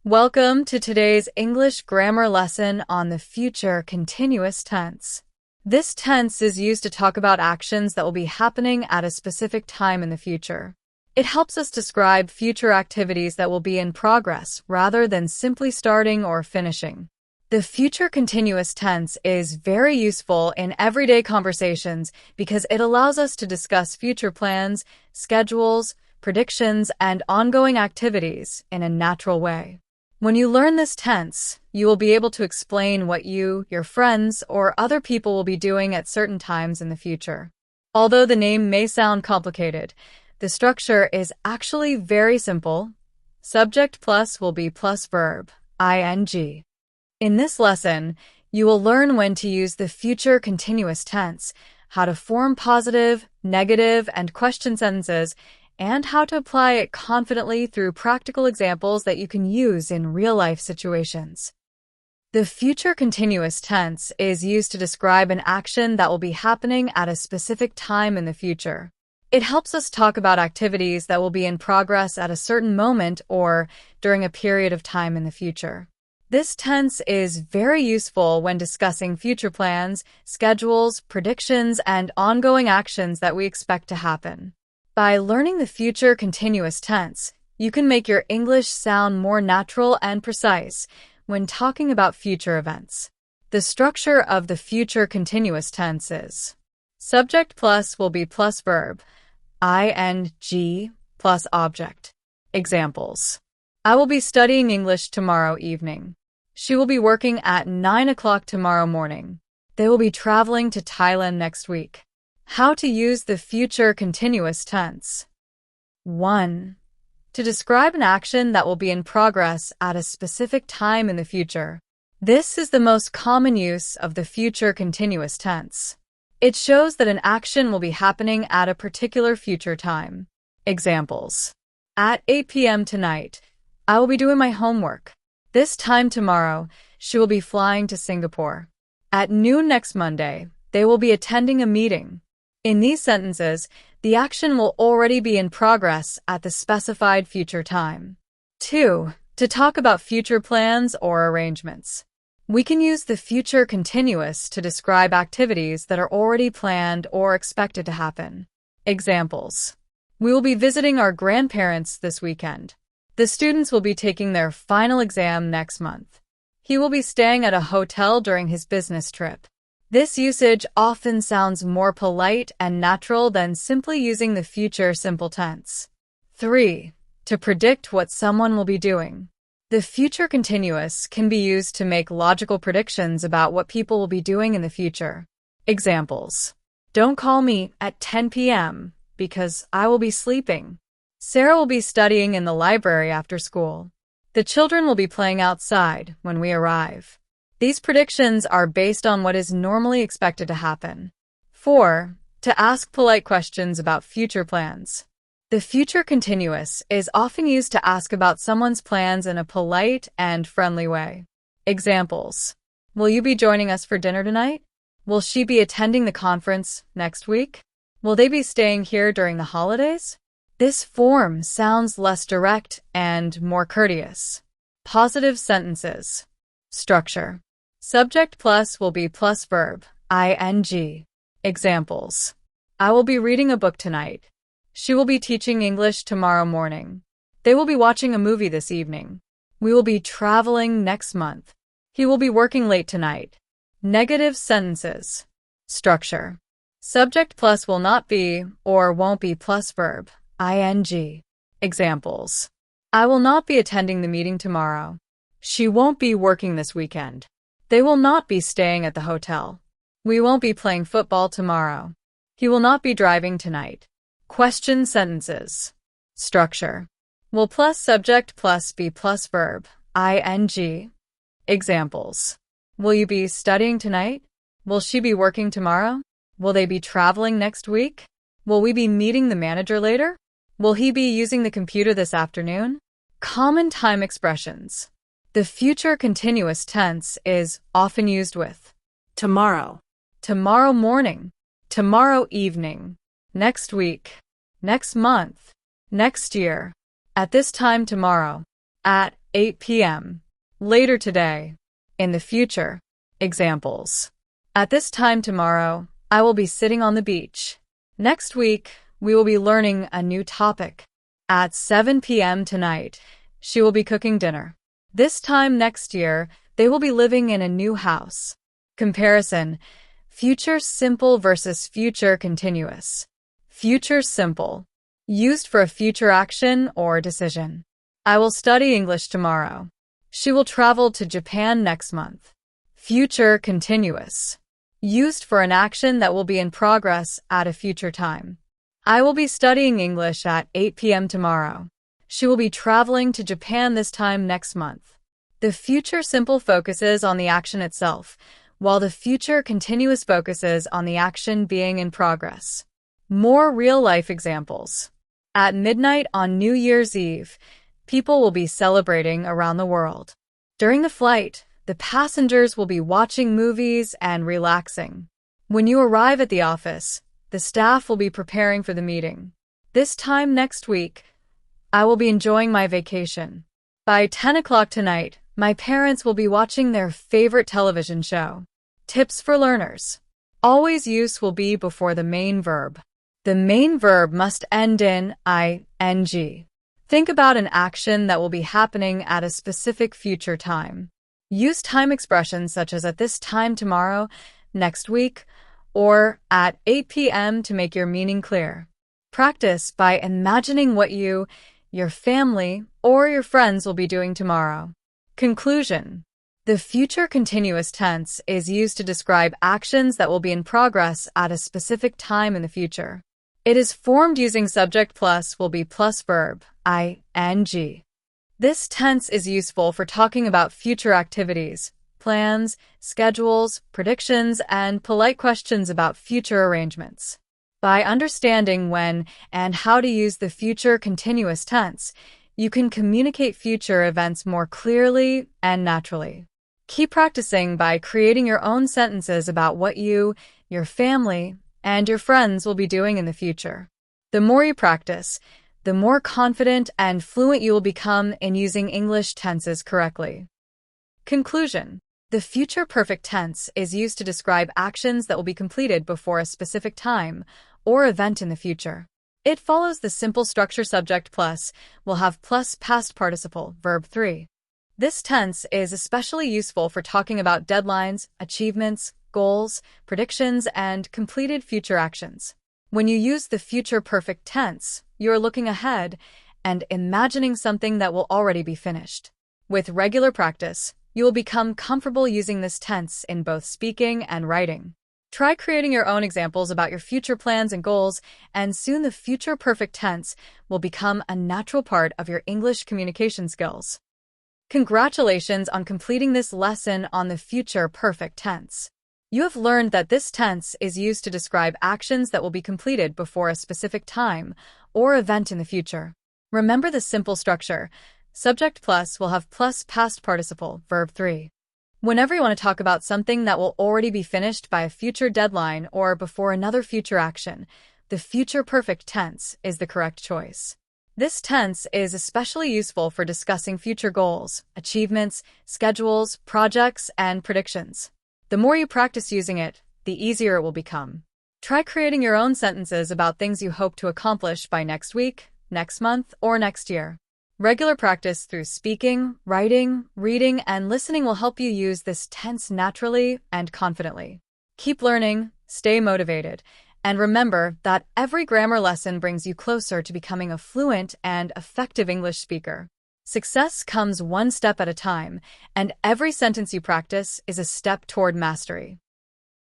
Welcome to today's English grammar lesson on the future continuous tense. This tense is used to talk about actions that will be happening at a specific time in the future. It helps us describe future activities that will be in progress rather than simply starting or finishing. The future continuous tense is very useful in everyday conversations because it allows us to discuss future plans, schedules, predictions, and ongoing activities in a natural way. When you learn this tense, you will be able to explain what you, your friends, or other people will be doing at certain times in the future. Although the name may sound complicated, the structure is actually very simple. Subject plus will be plus verb, ing. In this lesson, you will learn when to use the future continuous tense, how to form positive, negative, and question sentences, and how to apply it confidently through practical examples that you can use in real-life situations. The future continuous tense is used to describe an action that will be happening at a specific time in the future. It helps us talk about activities that will be in progress at a certain moment or during a period of time in the future. This tense is very useful when discussing future plans, schedules, predictions, and ongoing actions that we expect to happen. By learning the future continuous tense, you can make your English sound more natural and precise when talking about future events. The structure of the future continuous tense is: subject plus will be plus verb, ing plus object. Examples: I will be studying English tomorrow evening. She will be working at 9 o'clock tomorrow morning. They will be traveling to Thailand next week. How to use the future continuous tense. 1. To describe an action that will be in progress at a specific time in the future. This is the most common use of the future continuous tense. It shows that an action will be happening at a particular future time. Examples: at 8 p.m. tonight, I will be doing my homework. This time tomorrow, she will be flying to Singapore. At noon next Monday, they will be attending a meeting. In these sentences, the action will already be in progress at the specified future time. 2. To talk about future plans or arrangements. We can use the future continuous to describe activities that are already planned or expected to happen. Examples: we will be visiting our grandparents this weekend. The students will be taking their final exam next month. He will be staying at a hotel during his business trip. This usage often sounds more polite and natural than simply using the future simple tense. 3. To predict what someone will be doing. The future continuous can be used to make logical predictions about what people will be doing in the future. Examples: don't call me at 10 p.m. because I will be sleeping. Sarah will be studying in the library after school. The children will be playing outside when we arrive. These predictions are based on what is normally expected to happen. 4. To ask polite questions about future plans. The future continuous is often used to ask about someone's plans in a polite and friendly way. Examples: will you be joining us for dinner tonight? Will she be attending the conference next week? Will they be staying here during the holidays? This form sounds less direct and more courteous. Positive sentences. Structure. Subject plus will be plus verb, ing. Examples: I will be reading a book tonight. She will be teaching English tomorrow morning. They will be watching a movie this evening. We will be traveling next month. He will be working late tonight. Negative sentences. Structure. Subject plus will not be or won't be plus verb, ing. Examples: I will not be attending the meeting tomorrow. She won't be working this weekend. They will not be staying at the hotel. We won't be playing football tomorrow. He will not be driving tonight. Question sentences. Structure. Will plus subject plus be plus verb, ing. Examples: will you be studying tonight? Will she be working tomorrow? Will they be traveling next week? Will we be meeting the manager later? Will he be using the computer this afternoon? Common time expressions. The future continuous tense is often used with tomorrow, tomorrow morning, tomorrow evening, next week, next month, next year, at this time tomorrow, At 8 p.m. Later today. In the future. Examples. At this time tomorrow, I will be sitting on the beach. Next week, we will be learning a new topic. At 7 p.m. tonight, she will be cooking dinner. This time next year, they will be living in a new house. Comparison. Future simple versus future continuous. Future simple. Used for a future action or decision. I will study English tomorrow. She will travel to Japan next month. Future continuous. Used for an action that will be in progress at a future time. I will be studying English at 8 p.m. tomorrow. She will be traveling to Japan this time next month. The future simple focuses on the action itself, while the future continuous focuses on the action being in progress. More real-life examples. At midnight on New Year's Eve, people will be celebrating around the world. During the flight, the passengers will be watching movies and relaxing. When you arrive at the office, the staff will be preparing for the meeting. This time next week, I will be enjoying my vacation. By 10 o'clock tonight, my parents will be watching their favorite television show. Tips for learners. Always use will be before the main verb. The main verb must end in ing. Think about an action that will be happening at a specific future time. Use time expressions such as at this time tomorrow, next week, or at 8 p.m. to make your meaning clear. Practice by imagining what you, your family, or your friends will be doing tomorrow. Conclusion. The future continuous tense is used to describe actions that will be in progress at a specific time in the future. It is formed using subject plus will be plus verb, ing. This tense is useful for talking about future activities, plans, schedules, predictions, and polite questions about future arrangements. By understanding when and how to use the future continuous tense, you can communicate future events more clearly and naturally. Keep practicing by creating your own sentences about what you, your family, and your friends will be doing in the future. The more you practice, the more confident and fluent you will become in using English tenses correctly. Conclusion. The future perfect tense is used to describe actions that will be completed before a specific time or event in the future. It follows the simple structure subject plus will have plus past participle, verb 3. This tense is especially useful for talking about deadlines, achievements, goals, predictions, and completed future actions. When you use the future perfect tense, you are looking ahead and imagining something that will already be finished. With regular practice, you will become comfortable using this tense in both speaking and writing. Try creating your own examples about your future plans and goals, and soon the future perfect tense will become a natural part of your English communication skills. Congratulations on completing this lesson on the future perfect tense. You have learned that this tense is used to describe actions that will be completed before a specific time or event in the future. Remember the simple structure. Subject plus will have plus past participle, verb 3. Whenever you want to talk about something that will already be finished by a future deadline or before another future action, the future perfect tense is the correct choice. This tense is especially useful for discussing future goals, achievements, schedules, projects, and predictions. The more you practice using it, the easier it will become. Try creating your own sentences about things you hope to accomplish by next week, next month, or next year. Regular practice through speaking, writing, reading, and listening will help you use this tense naturally and confidently. Keep learning, stay motivated, and remember that every grammar lesson brings you closer to becoming a fluent and effective English speaker. Success comes one step at a time, and every sentence you practice is a step toward mastery.